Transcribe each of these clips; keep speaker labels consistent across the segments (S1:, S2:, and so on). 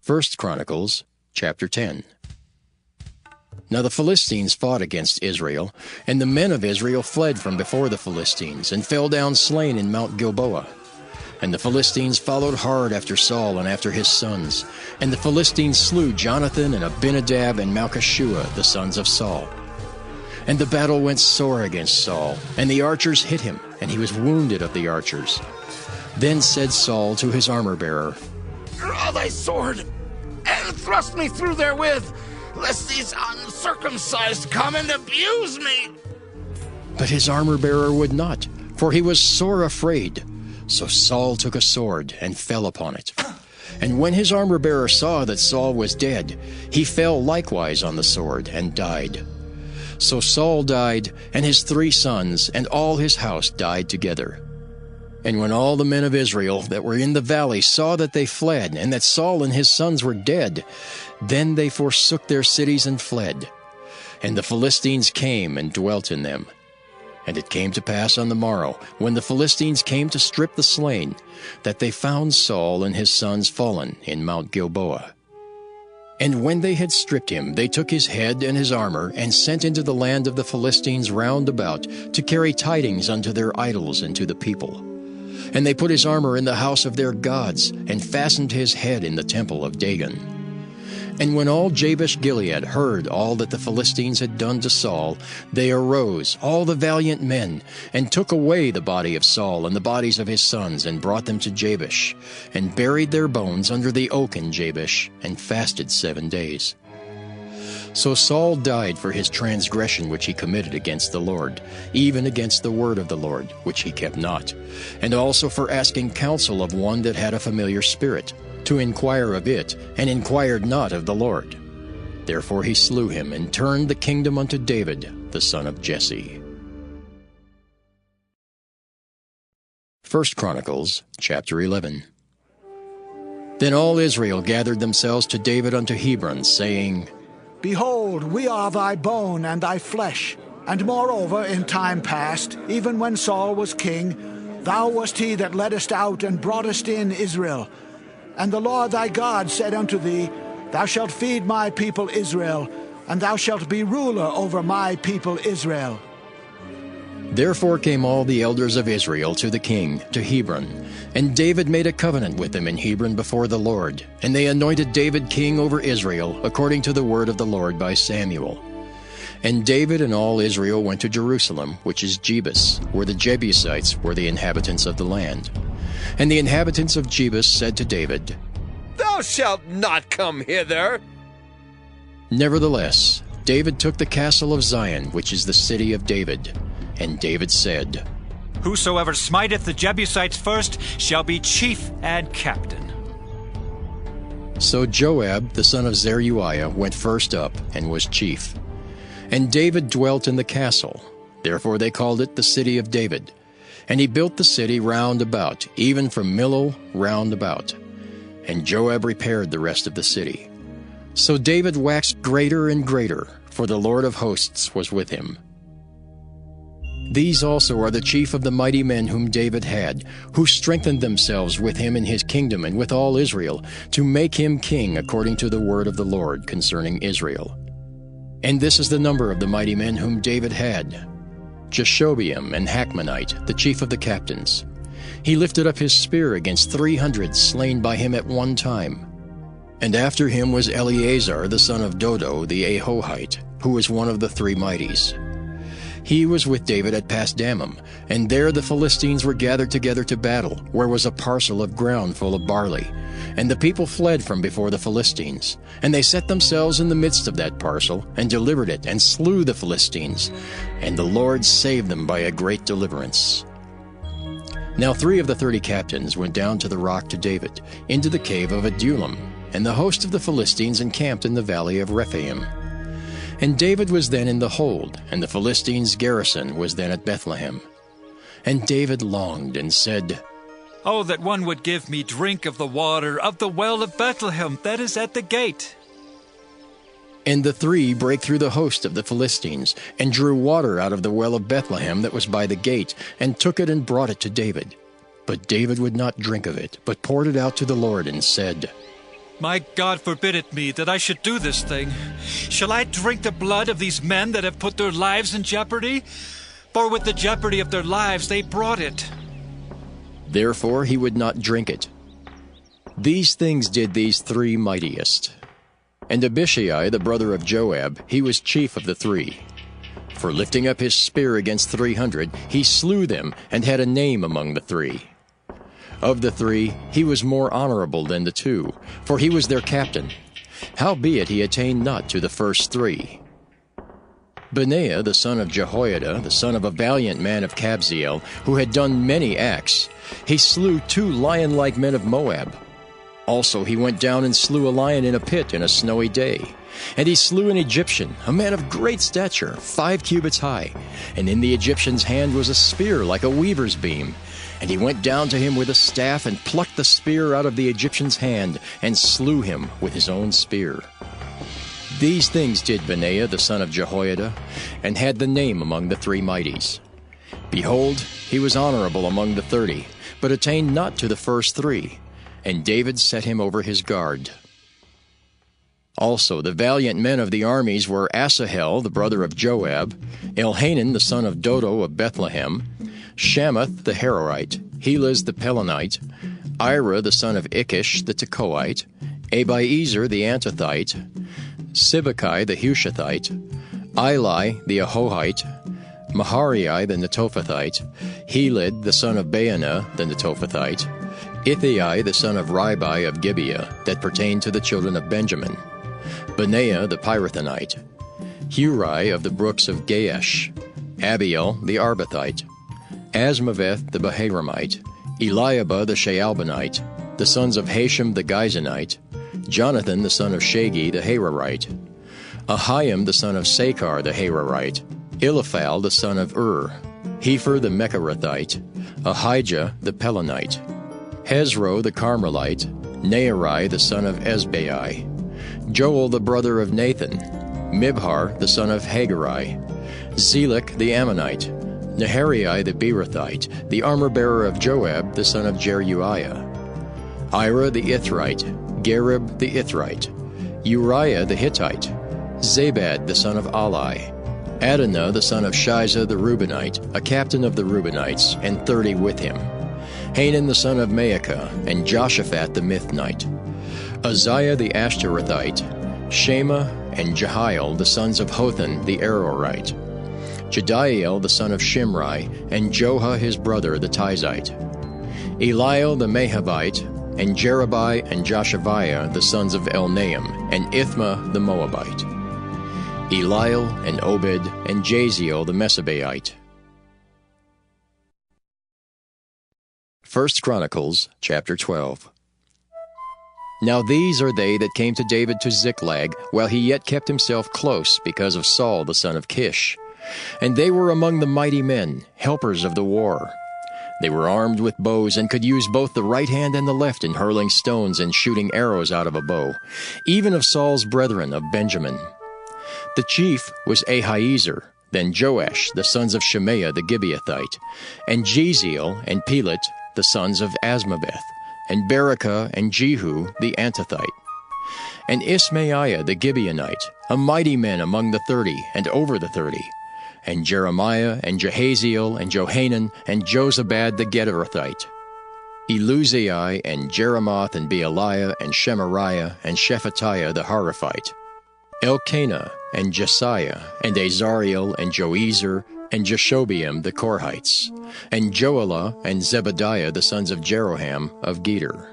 S1: 1 Chronicles chapter 10. Now the Philistines fought against Israel, and the men of Israel fled from before the Philistines, and fell down slain in Mount Gilboa. And the Philistines followed hard after Saul and after his sons. And the Philistines slew Jonathan and Abinadab and Malchishua, the sons of Saul. And the battle went sore against Saul, and the archers hit him, and he was wounded of the archers. Then said Saul to his armor-bearer,
S2: "Draw thy sword, and thrust me through therewith, lest these uncircumcised come and abuse me."
S1: But his armor-bearer would not, for he was sore afraid. So Saul took a sword and fell upon it. And when his armor-bearer saw that Saul was dead, he fell likewise on the sword and died. So Saul died, and his 3 sons, and all his house died together. And when all the men of Israel that were in the valley saw that they fled, and that Saul and his sons were dead, then they forsook their cities and fled. And the Philistines came and dwelt in them. And it came to pass on the morrow, when the Philistines came to strip the slain, that they found Saul and his sons fallen in Mount Gilboa. And when they had stripped him, they took his head and his armor, and sent into the land of the Philistines round about, to carry tidings unto their idols and to the people. And they put his armor in the house of their gods, and fastened his head in the temple of Dagon. And when all Jabesh-Gilead heard all that the Philistines had done to Saul, they arose, all the valiant men, and took away the body of Saul and the bodies of his sons, and brought them to Jabesh, and buried their bones under the oak in Jabesh, and fasted 7 days. So Saul died for his transgression which he committed against the Lord, even against the word of the Lord, which he kept not, and also for asking counsel of one that had a familiar spirit, to inquire of it, and inquired not of the Lord. Therefore he slew him, and turned the kingdom unto David, the son of Jesse. 1 Chronicles chapter 11. Then all Israel gathered themselves to David unto Hebron, saying,
S3: Behold, we are thy bone and thy flesh. And moreover, in time past, even when Saul was king, thou wast he that leddest out and broughtest in Israel. And the Lord thy God said unto thee, Thou shalt feed my people Israel, and thou shalt be ruler over my people Israel.
S1: Therefore came all the elders of Israel to the king, to Hebron. And David made a covenant with them in Hebron before the Lord. And they anointed David king over Israel, according to the word of the Lord by Samuel. And David and all Israel went to Jerusalem, which is Jebus, where the Jebusites were the inhabitants of the land. And the inhabitants of Jebus said to David,
S4: Thou shalt not come hither.
S1: Nevertheless, David took the castle of Zion, which is the city of David. And David said,
S5: Whosoever smiteth the Jebusites first shall be chief and captain.
S1: So Joab the son of Zeruiah went first up, and was chief. And David dwelt in the castle. Therefore they called it the city of David. And he built the city round about, even from Millo round about. And Joab repaired the rest of the city. So David waxed greater and greater, for the Lord of hosts was with him. These also are the chief of the mighty men whom David had, who strengthened themselves with him in his kingdom and with all Israel, to make him king according to the word of the Lord concerning Israel. And this is the number of the mighty men whom David had: Jashobeam and Hachmonite, the chief of the captains. He lifted up his spear against 300 slain by him at one time. And after him was Eleazar the son of Dodo the Ahohite, who was one of the 3 mighties. He was with David at Pasdammim, and there the Philistines were gathered together to battle, where was a parcel of ground full of barley. And the people fled from before the Philistines. And they set themselves in the midst of that parcel, and delivered it, and slew the Philistines. And the Lord saved them by a great deliverance. Now 3 of the 30 captains went down to the rock to David, into the cave of Adullam, and the host of the Philistines encamped in the valley of Rephaim. And David was then in the hold, and the Philistines' garrison was then at Bethlehem. And David longed and said,
S5: Oh, that one would give me drink of the water of the well of Bethlehem that is at the gate.
S1: And the 3 brake through the host of the Philistines, and drew water out of the well of Bethlehem that was by the gate, and took it and brought it to David. But David would not drink of it, but poured it out to the Lord, and said,
S5: My God forbid it me that I should do this thing. Shall I drink the blood of these men that have put their lives in jeopardy? For with the jeopardy of their lives they brought it.
S1: Therefore he would not drink it. These things did these three mightiest. And Abishai, the brother of Joab, he was chief of the three. For lifting up his spear against 300, he slew them, and had a name among the three. Of the three, he was more honorable than the two, for he was their captain. Howbeit he attained not to the first three. Benaiah, the son of Jehoiada, the son of a valiant man of Kabzeel, who had done many acts, he slew 2 lion-like men of Moab. Also he went down and slew a lion in a pit in a snowy day. And he slew an Egyptian, a man of great stature, 5 cubits high. And in the Egyptian's hand was a spear like a weaver's beam. And he went down to him with a staff, and plucked the spear out of the Egyptian's hand, and slew him with his own spear. These things did Benaiah the son of Jehoiada, and had the name among the three mighties. Behold, he was honorable among the 30, but attained not to the first three. And David set him over his guard. Also the valiant men of the armies were Asahel, the brother of Joab, Elhanan the son of Dodo of Bethlehem, Shamath the Harorite, Helez the Pelonite, Ira the son of Ikish the Tekoite, Abiezer the Antothite, Sibbecai the Hushathite, Eli the Ahohite, Maharai the Netophathite, Heled the son of Baanah the Netophathite, Ithai the son of Ribai of Gibeah, that pertained to the children of Benjamin, Benaiah the Pirathonite, Hurai of the brooks of Gaash, Abiel the Arbathite, Asmaveth the Baharamite, Eliabah the Shaalbanite, the sons of Hashem the Gizonite, Jonathan the son of Shagi the Hararite, Ahiam the son of Sakar the Hararite, Eliphal the son of Hefer the Mecharathite, Ahijah the Pelonite, Hezro the Carmelite, Naarai the son of Ezbai, Joel the brother of Nathan, Mibhar the son of Hagari, Zelek the Ammonite, Naharai the Beerothite, the armor-bearer of Joab the son of Jeruiah, Ira the Ithrite, Gareb the Ithrite, Uriah the Hittite, Zabad the son of Ali, Adonah the son of Shiza the Reubenite, a captain of the Reubenites, and 30 with him, Hanan the son of Maacah, and Joshaphat the Mithnite, Uzziah the Ashtorethite, Shema and Jehiel the sons of Hothan the Arorite, Jediael the son of Shimri, and Joha his brother the Tizite, Eliel the Mahavite, and Jerubai and Joshaviah the sons of Elnaam, and Ithma the Moabite, Eliel and Obed and Jaziel the Mesabaite. 1 Chronicles chapter 12. Now these are they that came to David to Ziklag, while he yet kept himself close because of Saul the son of Kish. And they were among the mighty men, helpers of the war. They were armed with bows, and could use both the right hand and the left in hurling stones and shooting arrows out of a bow, even of Saul's brethren of Benjamin. The chief was Ahiezer, then Joash, the sons of Shemaiah the Gibeathite, and Jeziel and Pelet, the sons of Asmaveth, and Berekah and Jehu the Antothite, and Ismaiah the Gibeonite, a mighty man among the 30 and over the 30, and Jeremiah and Jehaziel and Johanan and Jozabad the Gederathite, Eluzai and Jeremoth and Bealiah and Shemariah and Shephatiah the Haraphite, Elkanah and Jesiah and Azariel and Joezer and Jeshobeam the Korhites, and Joelah and Zebadiah the sons of Jeroham of Geder.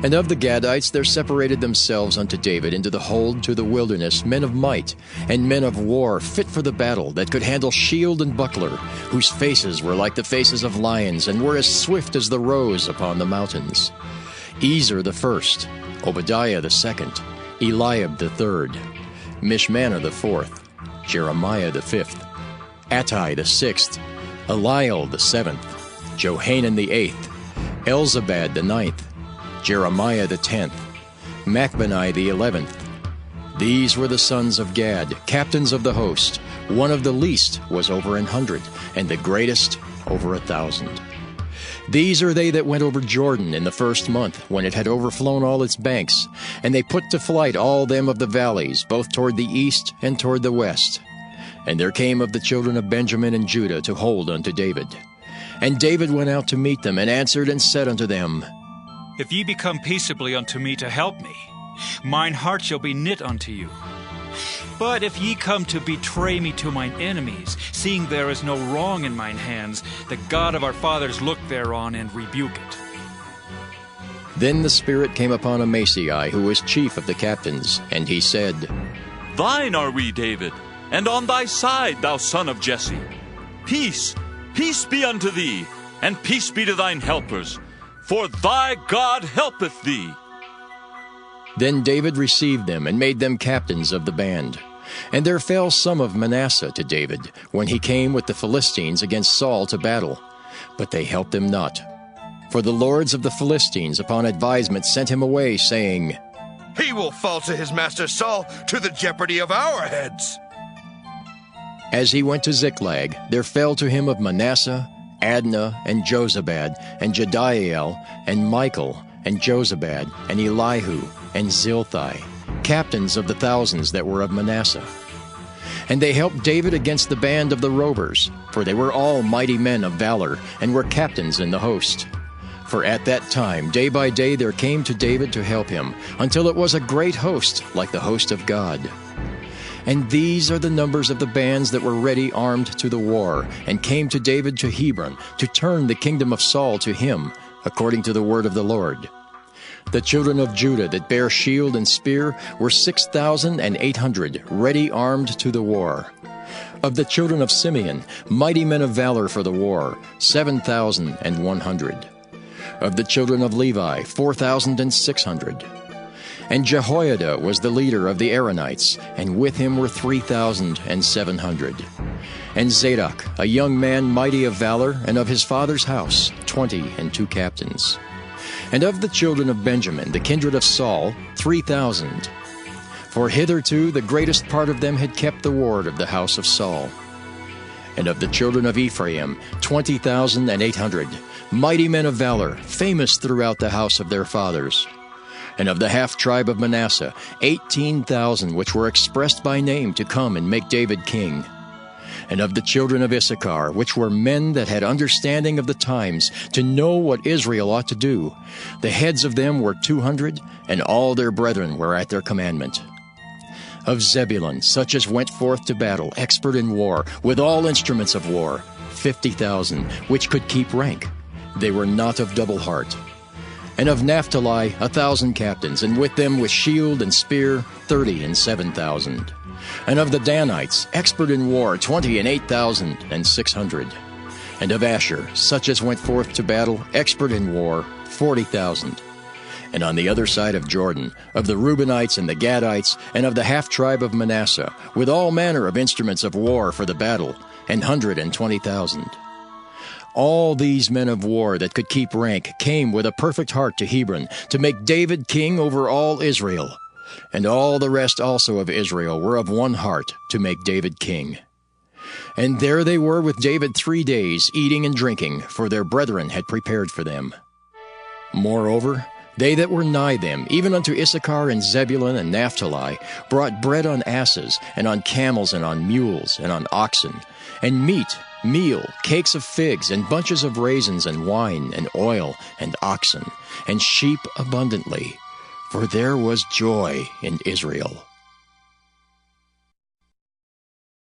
S1: And of the Gadites there separated themselves unto David into the hold to the wilderness men of might, and men of war fit for the battle, that could handle shield and buckler, whose faces were like the faces of lions, and were as swift as the roes upon the mountains. Ezer the first, Obadiah the second, Eliab the third, Mishmanah the fourth, Jeremiah the fifth, Attai the sixth, Eliel the seventh, Johanan the eighth, Elzabad the ninth, Jeremiah the 10th, Machbani the 11th. These were the sons of Gad, captains of the host. One of the least was over 100, and the greatest over 1,000. These are they that went over Jordan in the first month, when it had overflown all its banks, and they put to flight all them of the valleys, both toward the east and toward the west. And there came of the children of Benjamin and Judah to hold unto David. And David went out to meet them, and answered and said unto them,
S5: If ye be come peaceably unto me to help me, mine heart shall be knit unto you. But if ye come to betray me to mine enemies, seeing there is no wrong in mine hands, the God of our fathers look thereon and rebuke it.
S1: Then the Spirit came upon Amasai, who was chief of the captains, and he said,
S6: Thine are we, David, and on thy side, thou son of Jesse. Peace, peace be unto thee, and peace be to thine helpers, for thy God helpeth thee.
S1: Then David received them, and made them captains of the band. And there fell some of Manasseh to David, when he came with the Philistines against Saul to battle. But they helped him not. For the lords of the Philistines upon advisement sent him away, saying,
S7: He will fall to his master Saul to the jeopardy of our heads.
S1: As he went to Ziklag, there fell to him of Manasseh, Adnah, and Jozabad, and Jediael, and Michael, and Jozabad, and Elihu, and Zilthai, captains of the thousands that were of Manasseh. And they helped David against the band of the rovers, for they were all mighty men of valor, and were captains in the host. For at that time, day by day, there came to David to help him, until it was a great host, like the host of God. And these are the numbers of the bands that were ready armed to the war, and came to David to Hebron, to turn the kingdom of Saul to him, according to the word of the Lord. The children of Judah that bare shield and spear were 6,800, ready armed to the war. Of the children of Simeon, mighty men of valor for the war, 7,100. Of the children of Levi, 4,600. And Jehoiada was the leader of the Aaronites, and with him were 3,700. And Zadok, a young man mighty of valor, and of his father's house, 22 captains. And of the children of Benjamin, the kindred of Saul, 3,000. For hitherto the greatest part of them had kept the ward of the house of Saul. And of the children of Ephraim, 20,800, mighty men of valor, famous throughout the house of their fathers. And of the half-tribe of Manasseh, 18,000, which were expressed by name to come and make David king. And of the children of Issachar, which were men that had understanding of the times, to know what Israel ought to do, the heads of them were 200, and all their brethren were at their commandment. Of Zebulun, such as went forth to battle, expert in war, with all instruments of war, 50,000, which could keep rank. They were not of double heart. And of Naphtali 1,000 captains, and with them with shield and spear 37,000. And of the Danites, expert in war, 28,600. And of Asher, such as went forth to battle, expert in war, 40,000. And on the other side of Jordan, of the Reubenites and the Gadites, and of the half-tribe of Manasseh, with all manner of instruments of war for the battle, 120,000. All these men of war that could keep rank came with a perfect heart to Hebron, to make David king over all Israel. And all the rest also of Israel were of one heart to make David king. And there they were with David 3 days, eating and drinking, for their brethren had prepared for them. Moreover, they that were nigh them, even unto Issachar and Zebulun and Naphtali, brought bread on asses, and on camels, and on mules, and on oxen, and meat, meal, cakes of figs, and bunches of raisins, and wine, and oil, and oxen, and sheep abundantly. For there was joy in Israel.